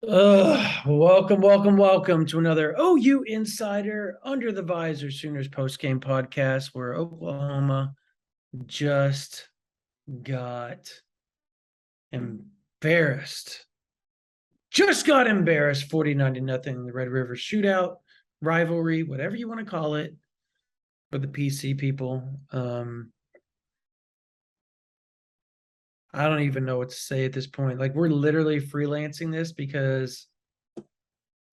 Welcome to another OU Insider Under the Visor Sooners postgame podcast where Oklahoma just got embarrassed. Just got embarrassed 49-0 in the Red River Shootout, rivalry, whatever you want to call it, for the PC people. I don't even know what to say at this point. Like, we're literally freelancing this because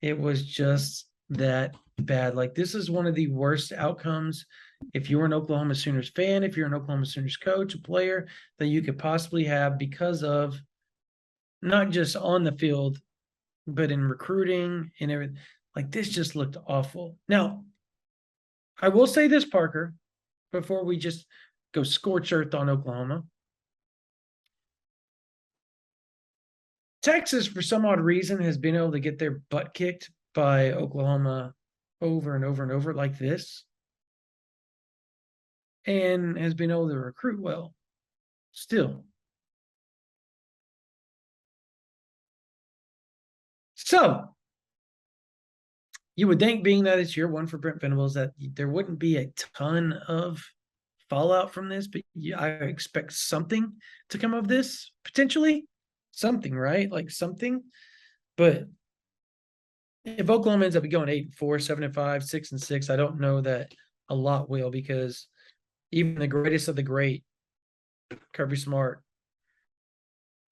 it was just that bad. Like, this is one of the worst outcomes if you're an Oklahoma Sooners fan, if you're an Oklahoma Sooners coach, a player, that you could possibly have because of not just on the field, but in recruiting and everything. Like, this just looked awful. Now, I will say this, Parker, before we just go scorch earth on Oklahoma. Texas, for some odd reason, has been able to get their butt kicked by Oklahoma over and over and over like this, and has been able to recruit well still. So you would think, being that it's year one for Brent Venables, that there wouldn't be a ton of fallout from this, but I expect something to come of this, potentially. Something, right? Like something. But if Oklahoma ends up going 8-4, 7-5, 6-6, I don't know that a lot will, because even the greatest of the great, Kirby Smart,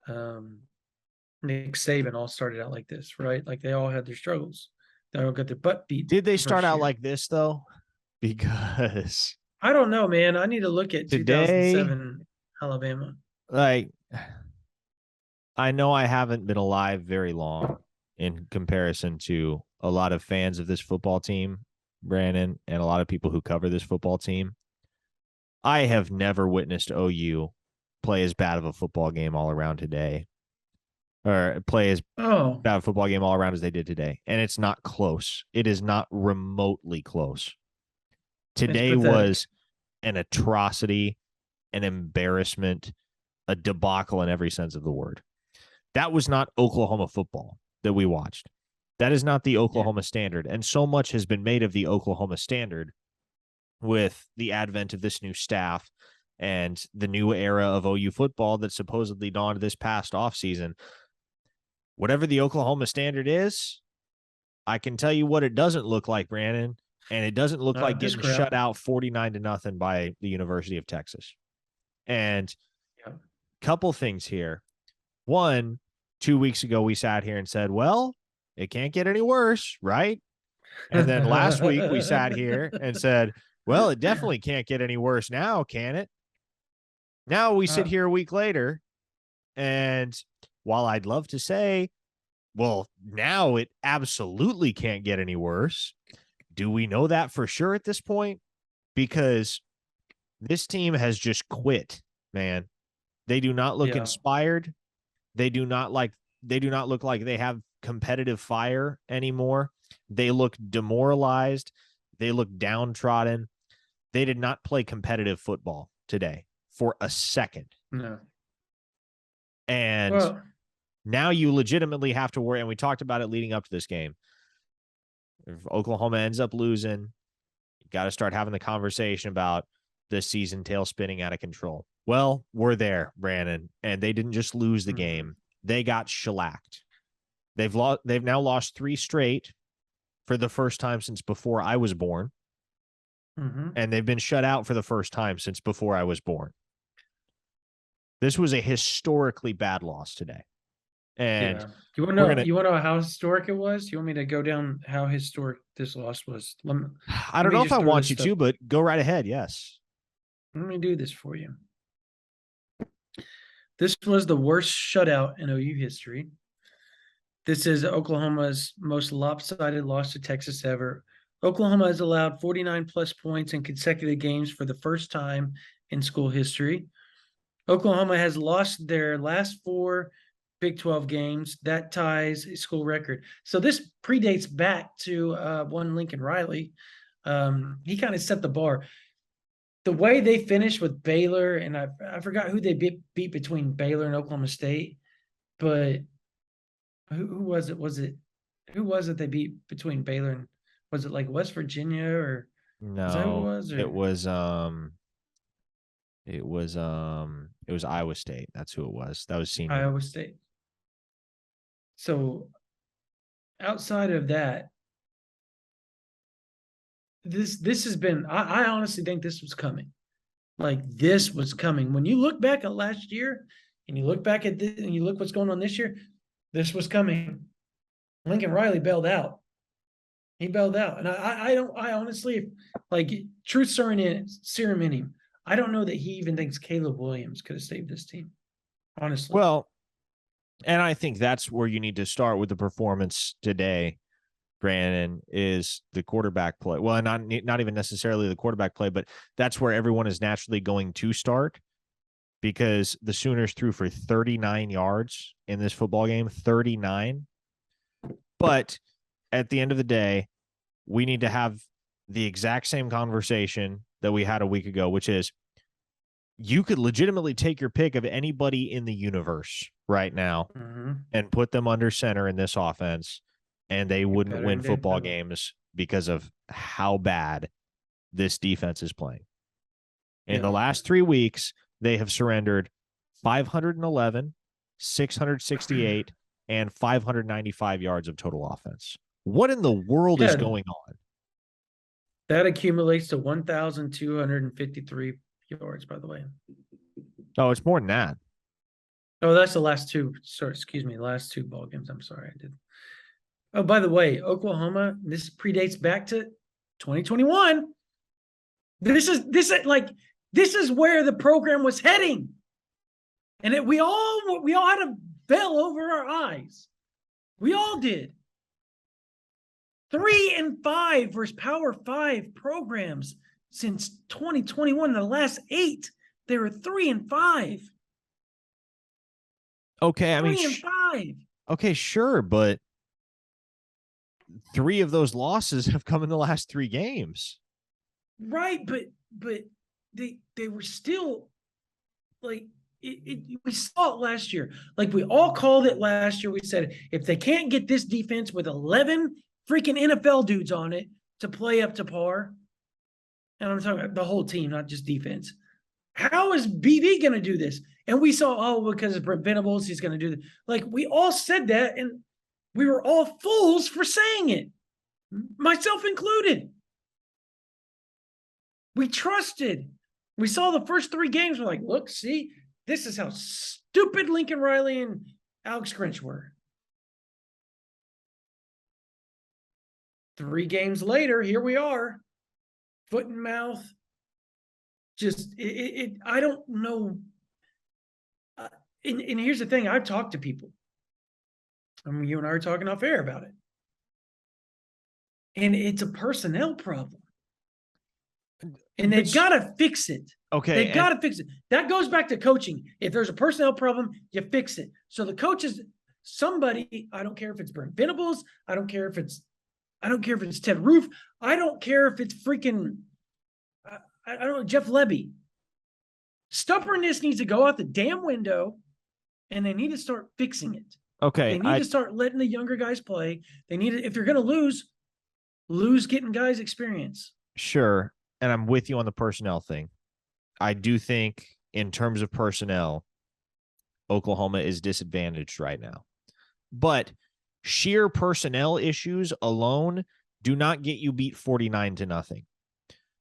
Nick Saban, all started out like this, right? Like, they all had their struggles. They all got their butt beat. Did they start out like this, though? Because I don't know, man. I need to look at today, 2007 Alabama. like, I know I haven't been alive very long in comparison to a lot of fans of this football team, Brandon, and a lot of people who cover this football team. I have never witnessed OU play as bad of a football game all around today, or play as bad of a football game all around as they did today. And it's not close. It is not remotely close. Today was an atrocity, an embarrassment, a debacle in every sense of the word. That was not Oklahoma football that we watched. That is not the Oklahoma standard. And so much has been made of the Oklahoma standard with the advent of this new staff and the new era of OU football that supposedly dawned this past offseason. Whatever the Oklahoma standard is, I can tell you what it doesn't look like, Brandon. And it doesn't look like getting shut out 49-0 by the University of Texas. And a couple things here. One, 2 weeks ago, we sat here and said, well, it can't get any worse, right? And then last week we sat here and said, well, it definitely can't get any worse now, can it? Now we sit here a week later, and while I'd love to say, well, now it absolutely can't get any worse, do we know that for sure at this point? Because this team has just quit, man. They do not look inspired. They do not look like they have competitive fire anymore. They look demoralized. They look downtrodden. They did not play competitive football today for a second. No. And now you legitimately have to worry, and we talked about it leading up to this game. If Oklahoma ends up losing, you got to start having the conversation about this season tail spinning out of control. Well, we're there, Brandon, and they didn't just lose the game. They got shellacked. They've now lost 3 straight for the first time since before I was born. And they've been shut out for the first time since before I was born. This was a historically bad loss today. And you want to know how historic it was? You want me to go down how historic this loss was? I don't know if I want you to, but go right ahead. Yes. Let me do this for you. This was the worst shutout in OU history. This is Oklahoma's most lopsided loss to Texas ever. Oklahoma has allowed 49-plus points in consecutive games for the first time in school history. Oklahoma has lost their last 4 Big 12 games. That ties a school record. So this predates back to one Lincoln Riley. He kind of set the bar. The way they finished with Baylor, and I forgot who they beat between Baylor and Oklahoma State, but who was it? Who was it they beat between Baylor and, was it like West Virginia, or is that who it No, was? it Or was it was Iowa State. That's who it was. That was senior. Iowa State. So outside of that, this has been, I honestly think this was coming. Like, this was coming. When you look back at last year and you look back at this and you look what's going on this year, this was coming. Lincoln Riley bailed out. He bailed out. And I honestly, like, truth serum in him, I don't know that he even thinks Caleb Williams could have saved this team. Honestly. Well, and I think that's where you need to start with the performance today, Brandon, is the quarterback play. Well, not even necessarily the quarterback play, but that's where everyone is naturally going to start, because the Sooners threw for 39 yards in this football game, 39. But at the end of the day, we need to have the exact same conversation that we had a week ago, which is you could legitimately take your pick of anybody in the universe right now and put them under center in this offense, and they wouldn't win football games because of how bad this defense is playing. In the last 3 weeks, they have surrendered 511, 668, and 595 yards of total offense. What in the world is going on? That accumulates to 1,253 yards, by the way. Oh, it's more than that. Oh, that's the last two. Sorry, excuse me. Last two ball games. I'm sorry, I did. Oh, by the way, Oklahoma, this predates back to 2021. This is where the program was heading. And we all had a veil over our eyes. We all did. 3-5 versus Power 5 programs since 2021. The last 8, they were 3-5. Okay, I mean, 3-5. Okay, sure, but 3 of those losses have come in the last 3 games. Right, but they were still like we saw it last year. Like, we all called it last year. We said, if they can't get this defense with 11 freaking NFL dudes on it to play up to par, and I'm talking about the whole team, not just defense, how is BV going to do this? And we saw, because of Brent Venables, he's going to do that. Like, we all said that, and we were all fools for saying it, myself included. We trusted. We saw the first 3 games. We're like, look, see, this is how stupid Lincoln Riley and Alex Grinch were. 3 games later, here we are, foot and mouth. Just, I don't know. And here's the thing. I've talked to people. I mean, you and I are talking off air about it. And it's a personnel problem. And they've got to fix it. Okay. They've got to fix it. That goes back to coaching. If there's a personnel problem, you fix it. So the coaches, somebody, I don't care if it's Brent Venables, I don't care if it's Ted Roof, I don't care if it's freaking, I don't know, Jeff Lebby. Stubbornness needs to go out the damn window, and they need to start fixing it. Okay. They need to start letting the younger guys play. They need to, if you're going to lose getting guys experience. Sure. And I'm with you on the personnel thing. I do think in terms of personnel, Oklahoma is disadvantaged right now. But sheer personnel issues alone do not get you beat 49-0.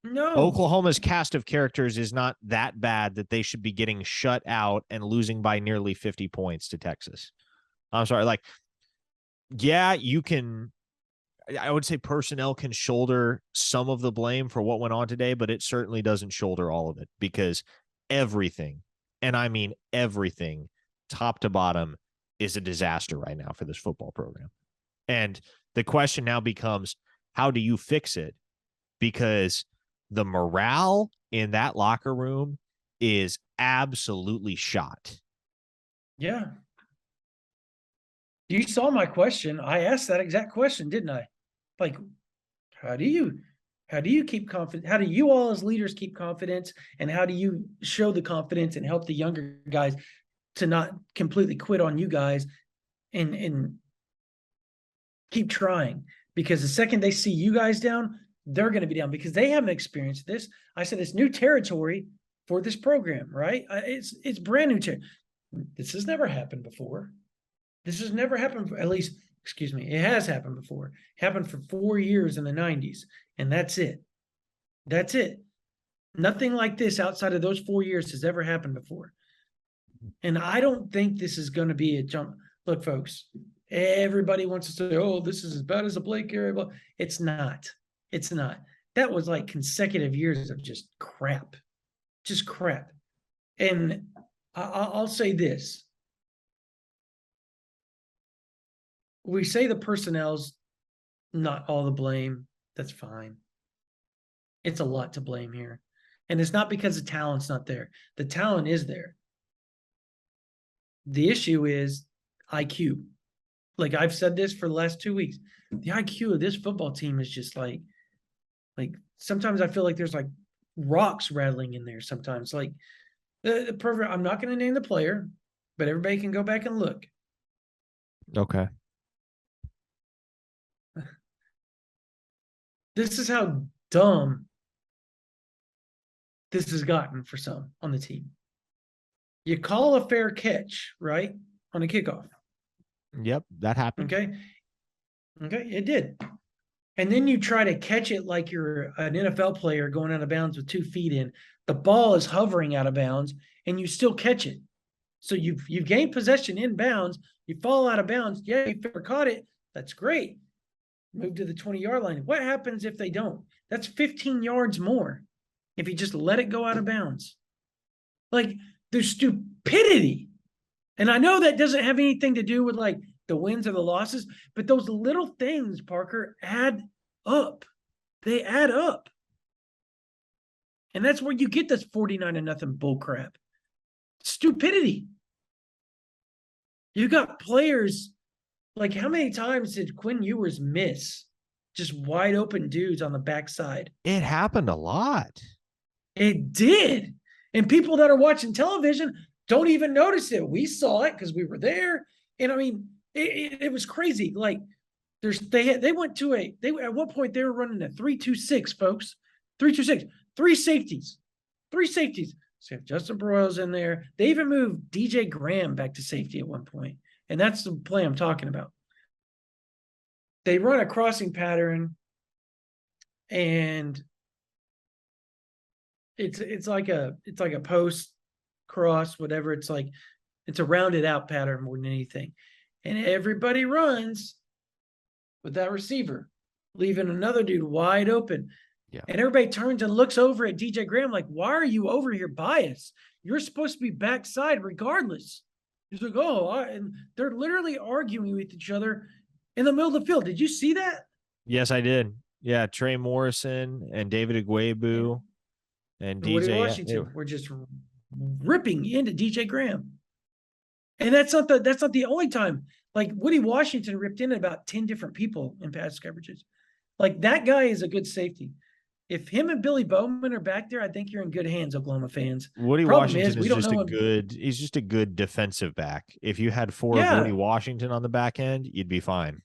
No. Oklahoma's cast of characters is not that bad that they should be getting shut out and losing by nearly 50 points to Texas. I'm sorry. Like, yeah, you can, I would say personnel can shoulder some of the blame for what went on today, but it certainly doesn't shoulder all of it, because everything, and I mean everything, top to bottom, is a disaster right now for this football program. And the question now becomes, how do you fix it? Because the morale in that locker room is absolutely shot. Yeah. You saw my question. I asked that exact question, didn't I? Like, how do you keep confident? How do you all as leaders keep confidence? And how do you show the confidence and help the younger guys to not completely quit on you guys? And Keep trying, because the second they see you guys down, they're going to be down because they haven't experienced this. I said it's new territory for this program, right? It's brand new territory. This has never happened before. This has never happened, at least, excuse me, it has happened before. It happened for 4 years in the 90s, and that's it. That's it. Nothing like this outside of those 4 years has ever happened before. And I don't think this is going to be a jump. Look, folks, everybody wants to say, oh, this is as bad as a Blake area. It's not. It's not. That was like consecutive years of just crap. Just crap. And I'll say this. We say the personnel's not all the blame. That's fine. It's a lot to blame here. And it's not because the talent's not there. The talent is there. The issue is IQ. Like I've said this for the last 2 weeks. The IQ of this football team is just like sometimes I feel like there's like rocks rattling in there sometimes. Like the perfect, I'm not going to name the player, but everybody can go back and look. Okay. This is how dumb this has gotten for some on the team. You call a fair catch, right? On a kickoff. Yep, that happened. Okay. Okay, it did. And then you try to catch it like you're an NFL player going out of bounds with 2 feet in. The ball is hovering out of bounds, and you still catch it. So you've gained possession in bounds. You fall out of bounds. Yeah, you fair caught it. That's great. Move to the 20-yard line. What happens if they don't? That's 15 yards more if you just let it go out of bounds. Like, there's stupidity. And I know that doesn't have anything to do with like the wins or the losses, but those little things, Parker, add up. They add up. And that's where you get this 49-0 bull crap. Stupidity. You got players, like how many times did Quinn Ewers miss just wide open dudes on the backside? It happened a lot. It did. And people that are watching television don't even notice it. We saw it because we were there. And I mean, it was crazy. Like they went to at one point they were running a 3-2-6, folks. 3-2-6. 3 safeties. 3 safeties. So if Justin Broyles in there, they even moved DJ Graham back to safety at one point. And that's the play I'm talking about. They run a crossing pattern, and it's like a post cross, whatever. It's a rounded out pattern more than anything. And everybody runs with that receiver, leaving another dude wide open. Yeah. And everybody turns and looks over at DJ Graham like, why are you over here by us? You're supposed to be backside regardless. He's like, and they're literally arguing with each other in the middle of the field. Did you see that? Yes, I did. Yeah, Trey Morrison and David Agwebu and DJ Woody Washington were just ripping into DJ Graham. And that's not the only time. Like Woody Washington ripped in about 10 different people in pass coverages. Like that guy is a good safety. If him and Billy Bowman are back there, I think you're in good hands, Oklahoma fans. Woody Washington is just he's just a good defensive back. If you had 4 of Woody Washington on the back end, you'd be fine.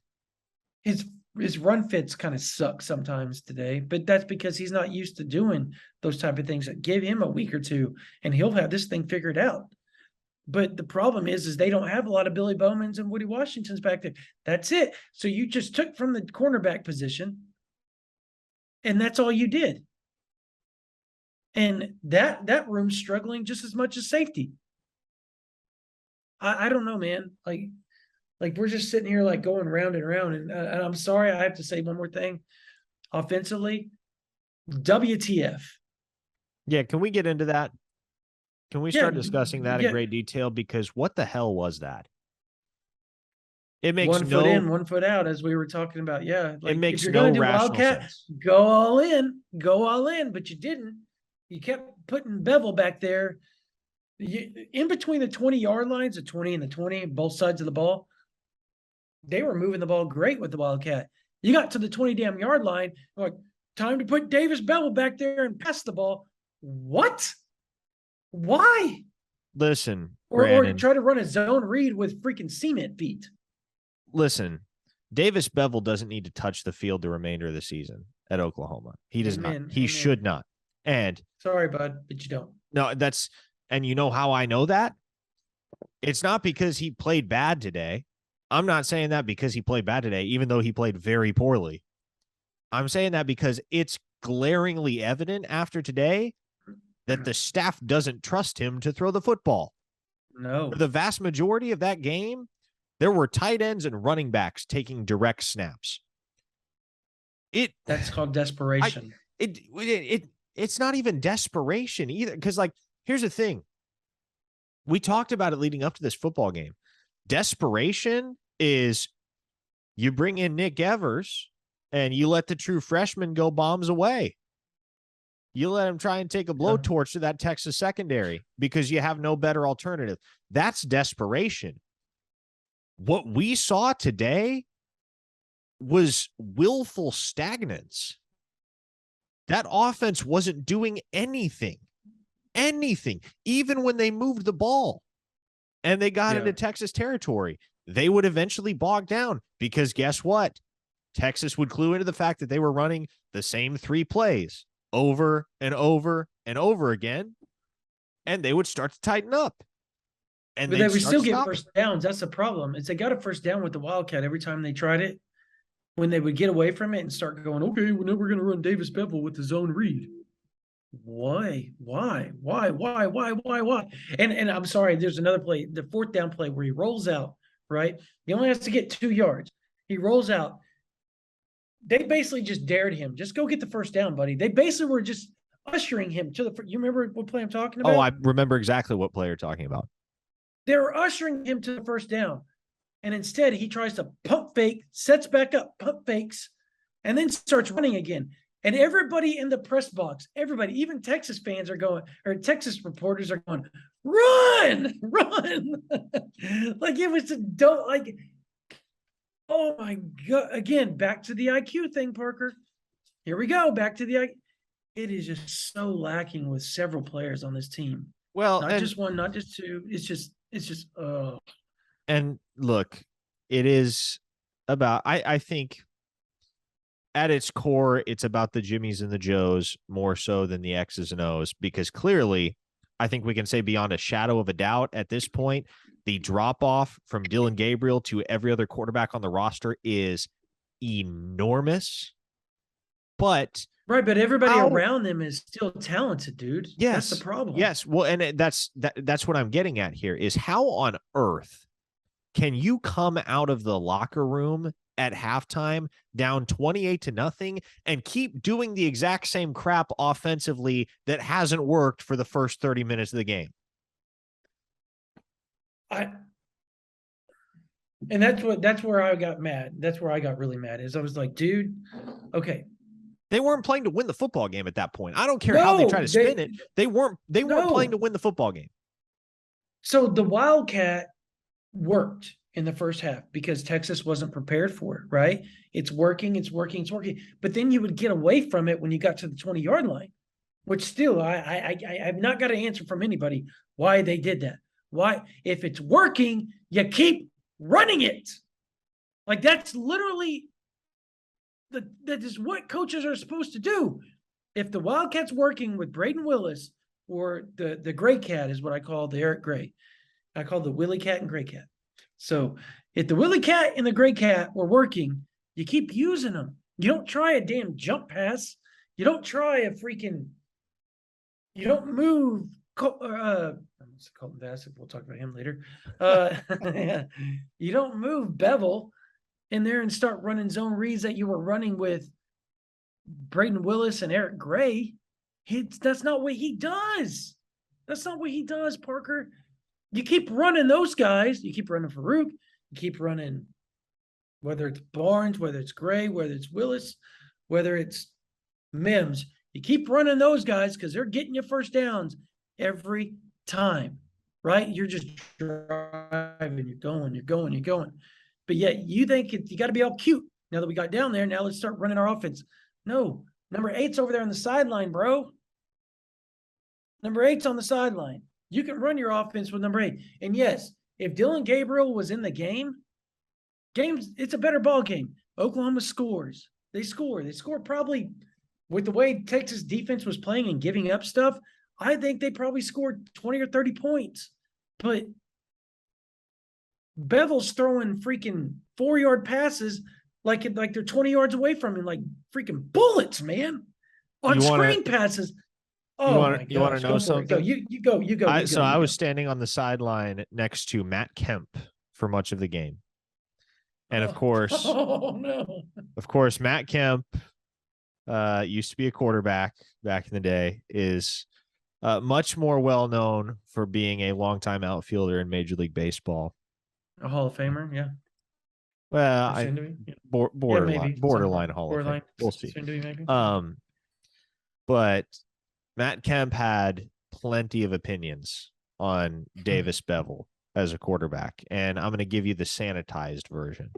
His run fits kind of suck sometimes today, but that's because he's not used to doing those type of things. Give him a week or two and he'll have this thing figured out. But the problem is they don't have a lot of Billy Bowmans and Woody Washingtons back there. That's it. So you just took from the cornerback position, and that's all you did. And that room's struggling just as much as safety. I don't know, man. Like we're just sitting here like going round and round. And I'm sorry, I have to say one more thing. Offensively, WTF. Yeah, can we get into that? Can we start discussing that in great detail? Because what the hell was that? It makes 1 foot in, 1 foot out, as we were talking about. Yeah. Like, it makes if you're no rational sense. Go all in, but you didn't. You kept putting Bevel back there. In between the 20-yard lines, the 20 and the 20, both sides of the ball, they were moving the ball great with the Wildcat. You got to the 20-damn-yard line, like, time to put Davis Bevel back there and pass the ball. What? Why? Listen, or try to run a zone read with freaking cement feet. Listen, Davis Bevel doesn't need to touch the field the remainder of the season at Oklahoma. He does not. Amen. He Amen. should not. And sorry, bud, but you don't. no, and you know how I know that? It's not because he played bad today. I'm not saying that because he played bad today, even though he played very poorly. I'm saying that because it's glaringly evident after today that the staff doesn't trust him to throw the football. No. For the vast majority of that game, there were tight ends and running backs taking direct snaps. That's called desperation. It's not even desperation either. Because, like, here's the thing. We talked about it leading up to this football game. Desperation is you bring in Nick Evers and you let the true freshman go bombs away. You let him try and take a blowtorch to that Texas secondary because you have no better alternative. That's desperation. What we saw today was willful stagnance. That offense wasn't doing anything, even when they moved the ball and they got into Texas territory. They would eventually bog down because guess what? Texas would clue into the fact that they were running the same 3 plays over and over and over again, and they would start to tighten up. And but they would still get first downs. That's the problem. Is they got a first down with the Wildcat every time they tried it. When they would get away from it and start going, okay, well, now we're going to run Davis Bevel with the zone read. Why? And I'm sorry, there's another play, the 4th down play where he rolls out, right? He only has to get 2 yards. He rolls out. They basically just dared him. Just go get the first down, buddy. They basically were just ushering him to the. You remember what play I'm talking about? Oh, I remember exactly what play you're talking about. They were ushering him to the first down. And instead, he tries to pump fake, sets back up, pump fakes, and then starts running again. And everybody in the press box, everybody, even Texas fans are going, or Texas reporters are going, run. Like it was a don't like, oh my God. Again, back to the IQ thing, Parker. Here we go. Back to the IQ. It is just so lacking with several players on this team. Well, not just one, not just two. It's just, And look, it is about, I think at its core, it's about the Jimmies and the Joes more so than the X's and O's, because clearly, I think we can say beyond a shadow of a doubt at this point, the drop off from Dillon Gabriel to every other quarterback on the roster is enormous. But everybody around them is still talented, dude. Yes, that's the problem. Yes, well, and that's what I'm getting at here is how on earth can you come out of the locker room at halftime down 28-0 and keep doing the exact same crap offensively that hasn't worked for the first 30 minutes of the game? And that's where I got mad. That's where I got really mad is I was like, dude, okay. They weren't playing to win the football game at that point. I don't care how they try to spin it. They weren't playing to win the football game. So the Wildcat worked in the first half because Texas wasn't prepared for it, right? It's working. But then you would get away from it when you got to the 20-yard line, which still I've not got an answer from anybody why they did that. Why? If it's working, you keep running it. Like that's literally that is what coaches are supposed to do. If the Wildcat's working with Braden Willis or the Gray Cat is what I call the Eric Gray. I call the Willie Cat and Gray Cat. So if the Willie Cat and the Gray Cat were working, you keep using them. You don't try a damn jump pass. You don't try you don't move. Colton Bassett. We'll talk about him later. You don't move Bevel in there and start running zone reads that you were running with Braden Willis and Eric Gray. That's not what he does. That's not what he does, Parker. You keep running those guys. You keep running Farouk. You keep running, whether it's Barnes, whether it's Gray, whether it's Willis, whether it's Mims. You keep running those guys because they're getting you first downs every time, right? You're just driving. You're going. But yet you think you got to be all cute. Now that we got down there, now let's start running our offense. No, number 8's over there on the sideline, bro. Number 8's on the sideline. You can run your offense with number 8. And yes, if Dillon Gabriel was in the game, games, it's a better ball game. Oklahoma scores. They score. They score probably with the way Texas defense was playing and giving up stuff. I think they probably scored 20 or 30 points. But Bevel's throwing freaking 4-yard passes like they're 20 yards away from him, like freaking bullets, man. On screen passes. Oh my gosh. You want to know something? Go. You go. So I was standing on the sideline next to Matt Kemp for much of the game. And of course, Matt Kemp used to be a quarterback back in the day, is much more well known for being a longtime outfielder in Major League Baseball. A Hall of Famer, yeah. Well, borderline Hall of Fame. We'll see. But Matt Kemp had plenty of opinions on Davis Bevel as a quarterback, and I'm going to give you the sanitized version.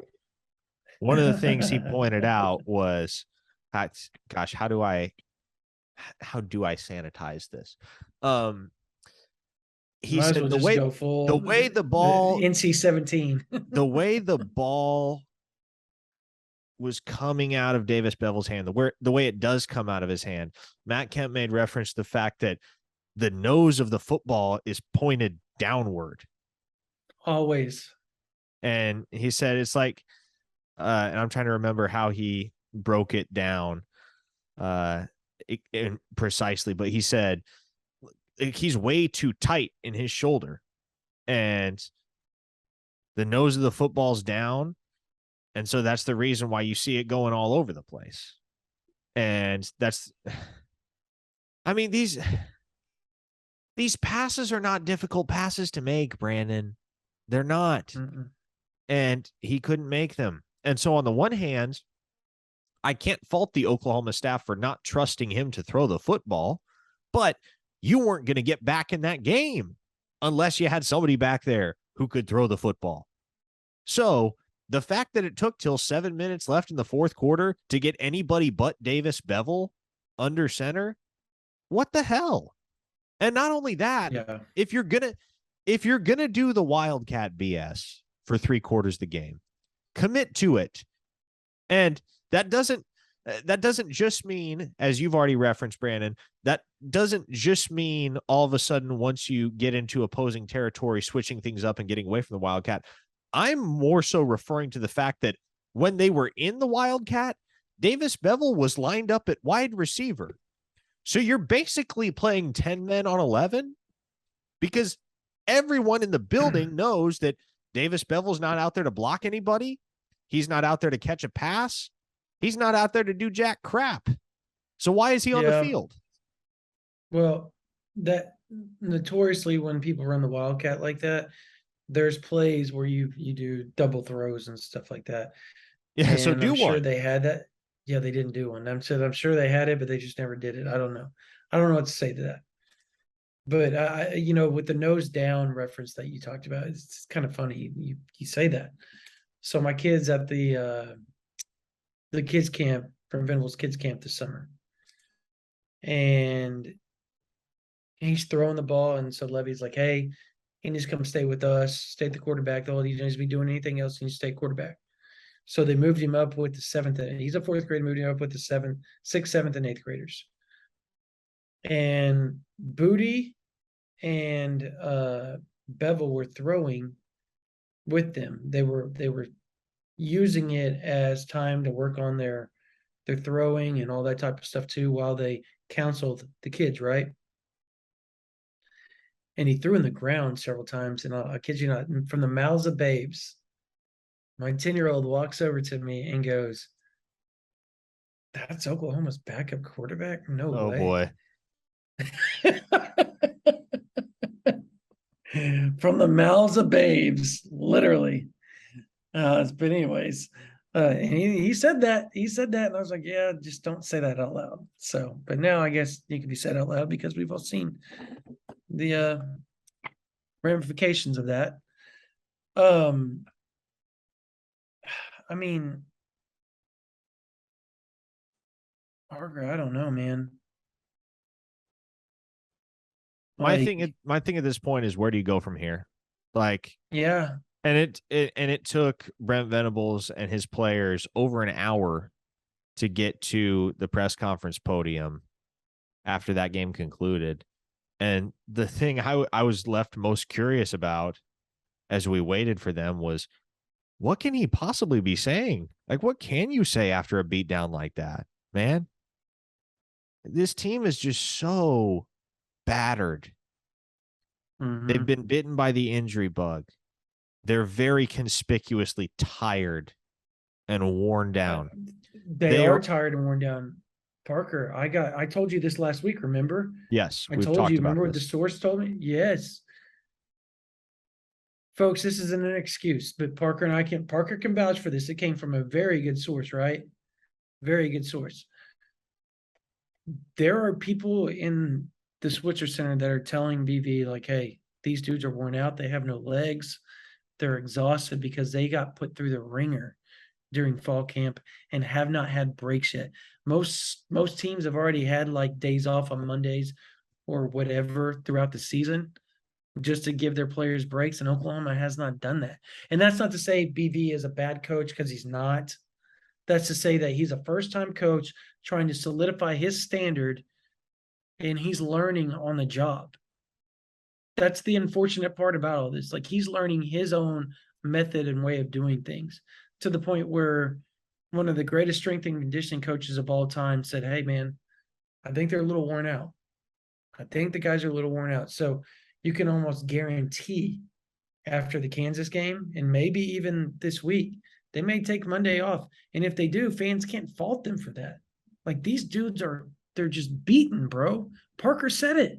One of the things he pointed out was, gosh, how do I sanitize this? He said the way the ball NC-17, the way the ball was coming out of Davis Bevel's hand, the way it does come out of his hand, Matt Kemp made reference to the fact that the nose of the football is pointed downward. Always. And he said it's like, and I'm trying to remember how he broke it down precisely, but he said he's way too tight in his shoulder and the nose of the football's down. And so that's the reason why you see it going all over the place. And that's, I mean, these passes are not difficult passes to make, Brandon. They're not. And he couldn't make them. And so on the one hand, I can't fault the Oklahoma staff for not trusting him to throw the football, but you weren't going to get back in that game unless you had somebody back there who could throw the football. So the fact that it took till 7 minutes left in the fourth quarter to get anybody but Davis Bevel under center, what the hell? And not only that, if you're gonna do the Wildcat BS for 3/4 of the game, commit to it. And that doesn't just mean, as you've already referenced, Brandon, that doesn't just mean all of a sudden once you get into opposing territory, switching things up and getting away from the Wildcat. I'm more so referring to the fact that when they were in the Wildcat, Davis Bevel was lined up at wide receiver. So you're basically playing 10 men on 11 because everyone in the building knows that Davis Bevel's not out there to block anybody. He's not out there to catch a pass. He's not out there to do jack crap. So why is he on the field? Well, that notoriously when people run the Wildcat like that, there's plays where you do double throws and stuff like that. Yeah, and so do I'm sure one. they had that. Yeah, they didn't do one. I'm sure they had it, but they just never did it. I don't know. I don't know what to say to that. But with the nose down reference that you talked about, it's kind of funny you say that. So my kids at the kids camp, from Venables kids camp this summer, and he's throwing the ball, and so Levy's like, "Hey, he needs to come stay with us, stay at the quarterback. All he needs to be doing anything else, he needs to stay quarterback." So they moved him up with the seventh. He's a fourth grade, moved him up with the sixth, seventh, and eighth graders. And Booty and Bevel were throwing with them. They were using it as time to work on their throwing and all that type of stuff too, while they counseled the kids, right? And he threw in the ground several times, and I kid you not, from the mouths of babes, my 10-year-old walks over to me and goes, "That's Oklahoma's backup quarterback? No way." Oh boy. From the mouths of babes, literally. But anyways, he said that. He said that, and I was like, "Yeah, just don't say that out loud." So, but now I guess it can be said out loud because we've all seen the ramifications of that. I mean, Parker, I don't know, man. My thing at this point is, where do you go from here? Like, yeah, And it took Brent Venables and his players over an hour to get to the press conference podium after that game concluded. And the thing I was left most curious about as we waited for them was, what can he possibly be saying? Like, what can you say after a beatdown like that, man? This team is just so battered. They've been bitten by the injury bug. They're very conspicuously tired and worn down. They are tired and worn down. Parker, I told you this last week, remember? Yes, I we've told talked you, about remember what the this. source told me? Yes. Folks, this isn't an excuse, but Parker can vouch for this. It came from a very good source, right? Very good source. There are people in the Switzer Center that are telling BV, like, hey, these dudes are worn out. They have no legs. They're exhausted because they got put through the ringer during fall camp and have not had breaks yet. Most teams have already had like days off on Mondays or whatever throughout the season just to give their players breaks, and Oklahoma has not done that. And that's not to say BV is a bad coach, because he's not. That's to say that he's a first-time coach trying to solidify his standard, and he's learning on the job. That's the unfortunate part about all this. Like, he's learning his own method and way of doing things, to the point where one of the greatest strength and conditioning coaches of all time said, hey, man, I think they're a little worn out. I think the guys are a little worn out. So you can almost guarantee after the Kansas game, and maybe even this week, they may take Monday off. And if they do, fans can't fault them for that. Like, these dudes they're just beaten, bro. Parker said it.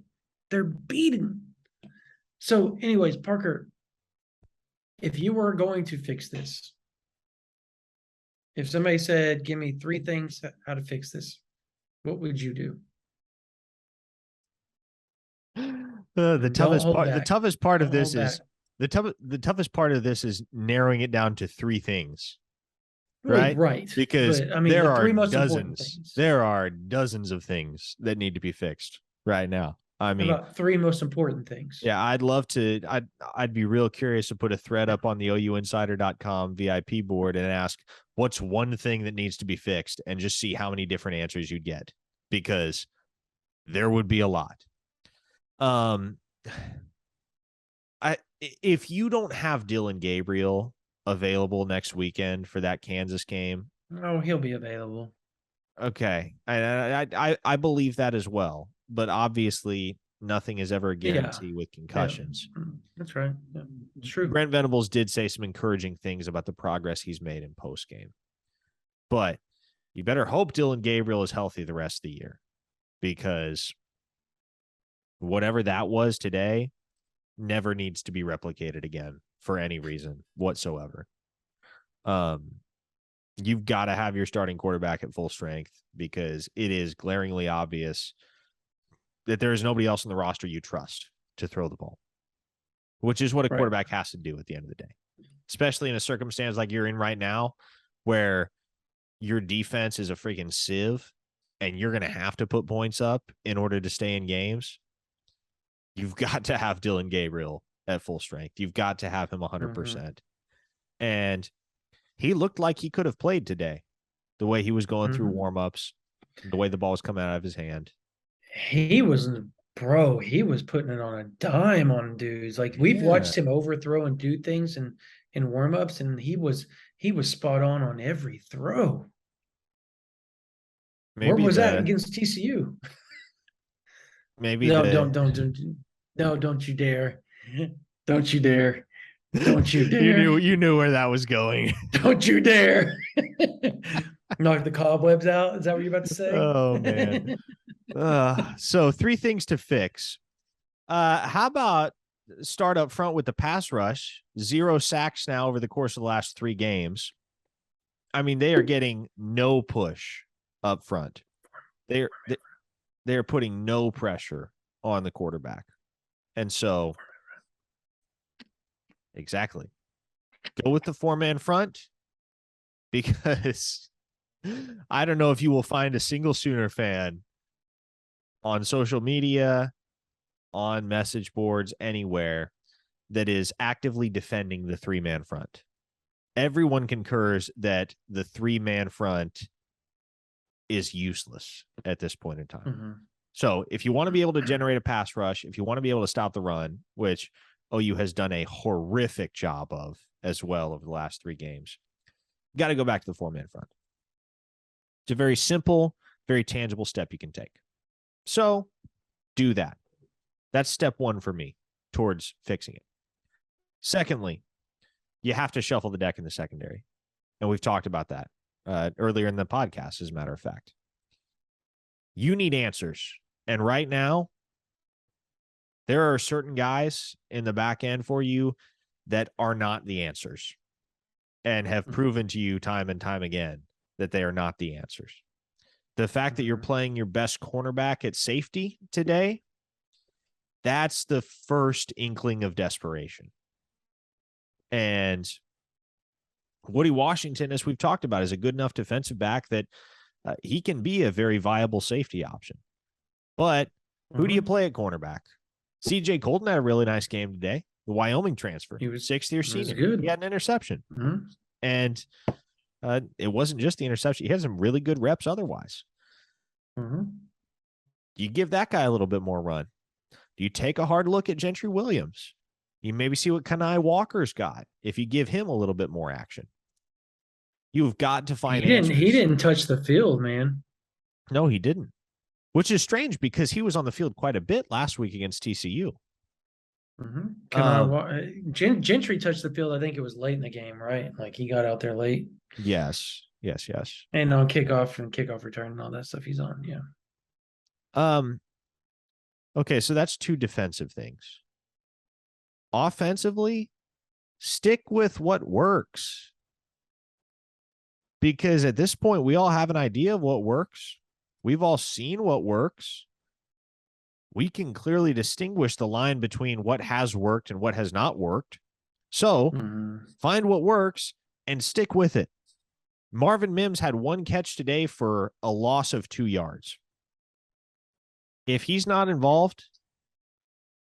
They're beaten. So, anyways, Parker, if you were going to fix this, if somebody said, give me 3 things how to fix this, what would you do? The Don't hold back. the toughest part of Don't this hold back. is the toughest part of this is narrowing it down to 3 things, Well, right? right. Because But I mean, the 3 most important things. there are dozens of things that need to be fixed right now. I mean, about 3 most important things. yeah, I'd love to. I'd be real curious to put a thread up on the OUinsider.com VIP board and ask, what's one thing that needs to be fixed, and just see how many different answers you'd get, because there would be a lot. If you don't have Dylan Gabriel available next weekend for that Kansas game, Oh, he'll be available. okay, I believe that as well. But obviously, nothing is ever a guarantee with concussions. Yeah. That's right. Yeah. It's true. Brent Venables did say some encouraging things about the progress he's made in postgame, but you better hope Dylan Gabriel is healthy the rest of the year, because whatever that was today never needs to be replicated again for any reason whatsoever. You've got to have your starting quarterback at full strength, because it is glaringly obvious that there is nobody else on the roster you trust to throw the ball, which is what a quarterback has to do at the end of the day, especially in a circumstance like you're in right now, where your defense is a freaking sieve and you're going to have to put points up in order to stay in games. You've got to have Dylan Gabriel at full strength. You've got to have him 100%. And he looked like he could have played today, the way he was going through warmups, the way the ball was coming out of his hand. He was putting it on a dime on dudes. Like, we've watched him overthrow and do things in warmups, and he was spot on every throw. Where was that against TCU? Maybe don't you dare. Don't you dare. Don't you dare. You knew where that was going. Don't you dare. Knock the cobwebs out. Is that what you're about to say? Oh, man. So 3 things to fix. How about start up front with the pass rush? 0 sacks now over the course of the last 3 games. I mean, they are getting no push up front. They're putting no pressure on the quarterback. And so, exactly. Go with the 4-man front, because I don't know if you will find a single Sooner fan on social media, on message boards, anywhere, that is actively defending the 3-man front. Everyone concurs that the 3-man front is useless at this point in time. Mm-hmm. So if you want to be able to generate a pass rush, if you want to be able to stop the run, which OU has done a horrific job of as well over the last 3 games, you got to go back to the 4-man front. It's a very simple, very tangible step you can take. So do that. That's step 1 for me towards fixing it. Secondly, you have to shuffle the deck in the secondary. And we've talked about that earlier in the podcast, as a matter of fact. You need answers. And right now, there are certain guys in the back end for you that are not the answers and have proven to you time and time again that they are not the answers. The fact that you're playing your best cornerback at safety today, that's the first inkling of desperation. And Woody Washington, as we've talked about, is a good enough defensive back that he can be a very viable safety option. But who do you play at cornerback? CJ Colton had a really nice game today. The Wyoming transfer. He was 6th-year senior. was good. He had an interception. Mm-hmm. And it wasn't just the interception. He had some really good reps otherwise. Mm-hmm. You give that guy a little bit more run. Do you take a hard look at Gentry Williams? You maybe see what Kanai Walker's got if you give him a little bit more action. You've got to find answers. He didn't touch the field, man. No, he didn't. Which is strange because he was on the field quite a bit last week against TCU. Mm-hmm. Gentry touched the field. I think it was late in the game, right? Like he got out there late. Yes. And on kickoff return and all that stuff he's on. Yeah. Okay, so that's 2 defensive things. Offensively, stick with what works. Because at this point, we all have an idea of what works. We've all seen what works. We can clearly distinguish the line between what has worked and what has not worked. So find what works and stick with it. Marvin Mims had 1 catch today for a loss of 2 yards. If he's not involved,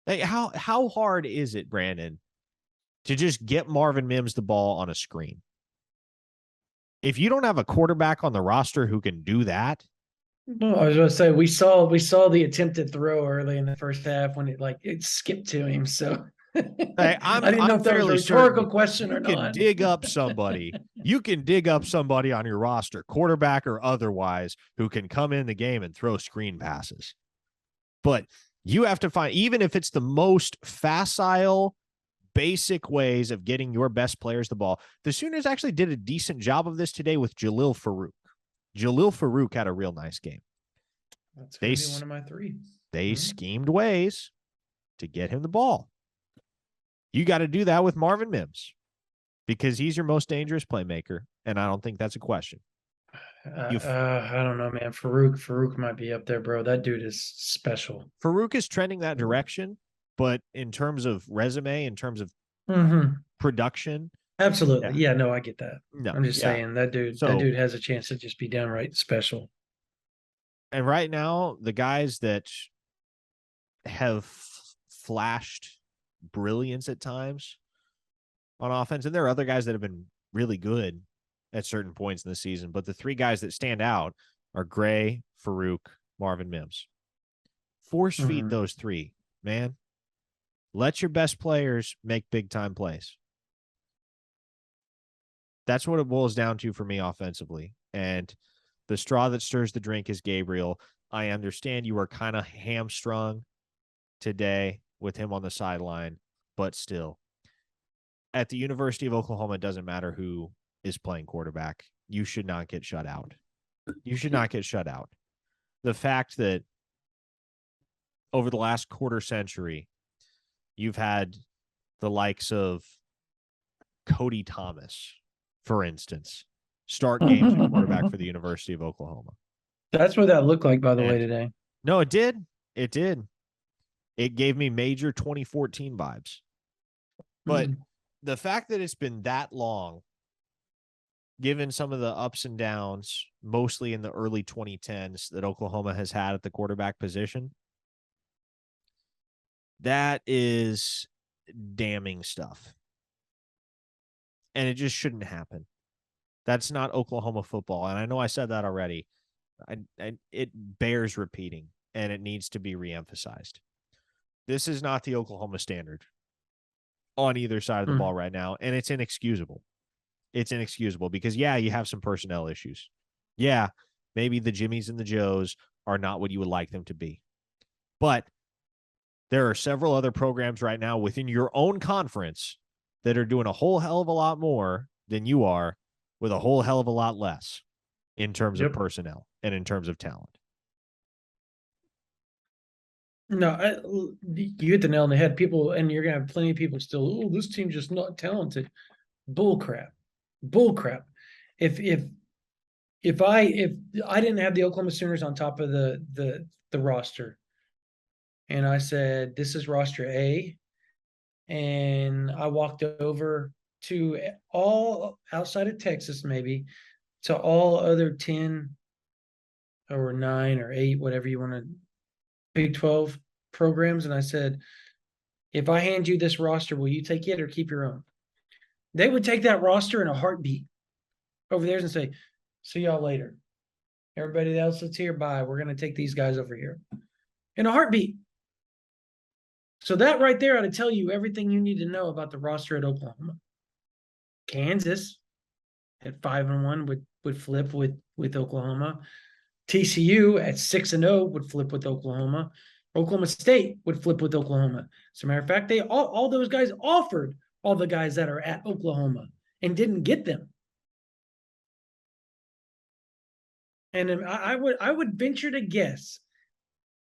how hard is it, Brandon, to just get Marvin Mims the ball on a screen? If you don't have a quarterback on the roster who can do that. No, I was going to say we saw the attempted throw early in the first half when it skipped to him. So I didn't know if that was a rhetorical question or not. You can dig up somebody. You can dig up somebody on your roster, quarterback or otherwise, who can come in the game and throw screen passes. But you have to find, even if it's the most facile, basic ways of getting your best players the ball. The Sooners actually did a decent job of this today with Jalil Farouk. Jalil Farouk had a real nice game. That's going to be one of my 3. They schemed ways to get him the ball. You got to do that with Marvin Mims because he's your most dangerous playmaker, and I don't think that's a question. I don't know, man. Farouk might be up there, bro. That dude is special. Farouk is trending that direction, but in terms of resume, in terms of production. Absolutely. Yeah, no, I get that. No, I'm just saying that dude has a chance to just be downright special. And right now, the guys that have flashed brilliance at times on offense, and there are other guys that have been really good at certain points in the season, but the 3 guys that stand out are Gray, Farouk, Marvin Mims. Force feed those 3, man. Let your best players make big-time plays. That's what it boils down to for me offensively. And the straw that stirs the drink is Gabriel. I understand you are kind of hamstrung today with him on the sideline, but still. At the University of Oklahoma, it doesn't matter who is playing quarterback. You should not get shut out. You should not get shut out. The fact that over the last quarter century, you've had the likes of Cody Thomas, for instance, start games at quarterback for the University of Oklahoma. That's what that looked like, by the way, today. No, it did. It did. It gave me major 2014 vibes. But the fact that it's been that long, given some of the ups and downs, mostly in the early 2010s that Oklahoma has had at the quarterback position, that is damning stuff. And it just shouldn't happen. That's not Oklahoma football. And I know I said that already. It bears repeating, and it needs to be reemphasized. This is not the Oklahoma standard on either side of the ball right now, and it's inexcusable. It's inexcusable because, yeah, you have some personnel issues. Yeah, maybe the Jimmies and the Joes are not what you would like them to be. But there are several other programs right now within your own conference that are doing a whole hell of a lot more than you are with a whole hell of a lot less in terms of personnel and in terms of talent. No, you hit the nail on the head. People, and you're gonna have plenty of people still. Oh, this team's just not talented. Bull crap. If I didn't have the Oklahoma Sooners on top of the roster, and I said this is roster A, and I walked over to all outside of Texas, maybe to all other 10 or 9 or 8, whatever you want to, Big 12 programs, and I said, if I hand you this roster, will you take it or keep your own? They would take that roster in a heartbeat over there and say, see y'all later. Everybody else that's here, bye. We're going to take these guys over here in a heartbeat. So that right there ought to tell you everything you need to know about the roster at Oklahoma. Kansas at 5-1 would flip with Oklahoma. TCU at 6-0 would flip with Oklahoma. Oklahoma State would flip with Oklahoma. As a matter of fact, they all those guys offered all the guys that are at Oklahoma and didn't get them. And I would venture to guess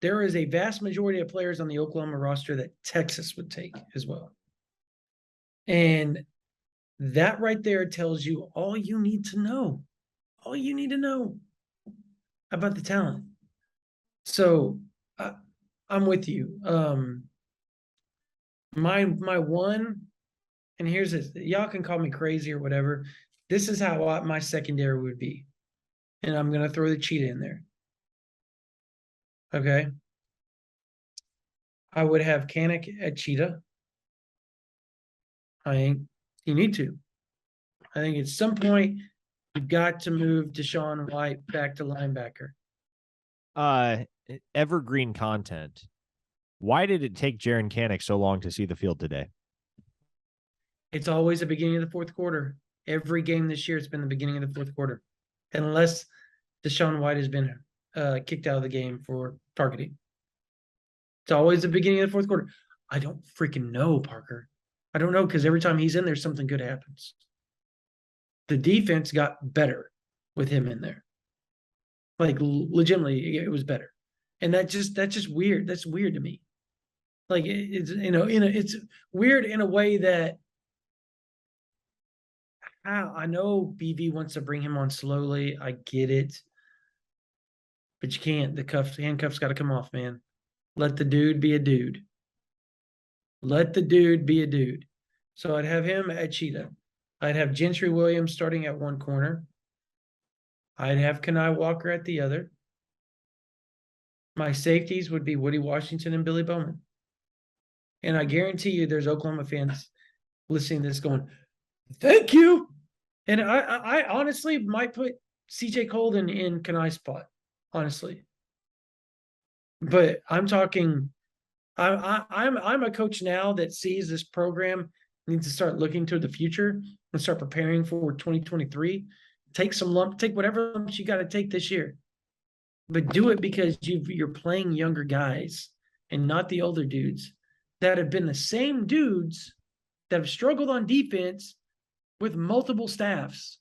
there is a vast majority of players on the Oklahoma roster that Texas would take as well. And that right there tells you all you need to know. All you need to know about the talent. So I'm with you. My one, and here's this. Y'all can call me crazy or whatever. This is how my secondary would be. And I'm going to throw the cheetah in there. Okay. I would have Kanik at cheetah. I think you need to. I think at some point you've got to move Deshaun White back to linebacker. Evergreen content. Why did it take Jaren Kanik so long to see the field today? It's always the beginning of the fourth quarter. Every game this year, it's been the beginning of the fourth quarter, unless Deshaun White has been kicked out of the game for targeting. It's always the beginning of the fourth quarter. I don't freaking know, Parker. I don't know, because every time he's in there, something good happens. The defense got better with him in there. Like, legitimately, it was better. And that's just weird. That's weird to me. Like, it's, it's weird in a way that I know BV wants to bring him on slowly. I get it. But you can't. The handcuffs got to come off, man. Let the dude be a dude. Let the dude be a dude. So I'd have him at cheetah. I'd have Gentry Williams starting at one corner. I'd have Kenai Walker at the other. My safeties would be Woody Washington and Billy Bowman. And I guarantee you there's Oklahoma fans listening to this going, thank you. And I honestly might put CJ Colden in Kenai's spot, honestly. But I'm talking, I'm a coach now that sees this program needs to start looking to the future and start preparing for 2023. Take whatever lumps you got to take this year, but do it because you're playing younger guys and not the older dudes that have been the same dudes that have struggled on defense with multiple staffs.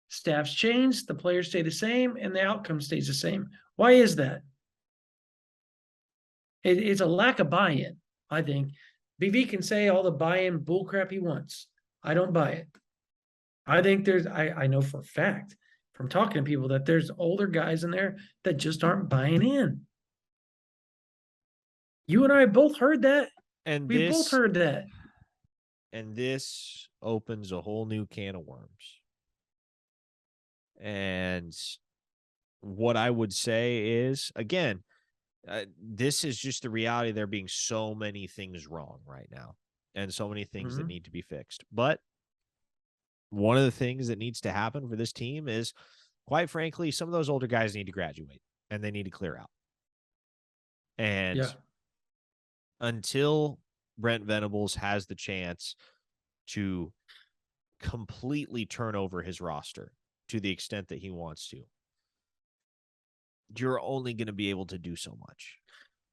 Staffs change, the players stay the same, and the outcome stays the same. Why is that? It's a lack of buy-in, I think. BV can say all the buy-in bullcrap he wants. I don't buy it. I think I know for a fact from talking to people that there's older guys in there that just aren't buying in. You and I both heard that. And we both heard that. And this opens a whole new can of worms. And what I would say is, again, This is just the reality. There being so many things wrong right now and so many things that Mhm. need to be fixed. But one of the things that needs to happen for this team is, quite frankly, some of those older guys need to graduate and they need to clear out. And Yeah. until Brent Venables has the chance to completely turn over his roster to the extent that he wants to, you're only going to be able to do so much.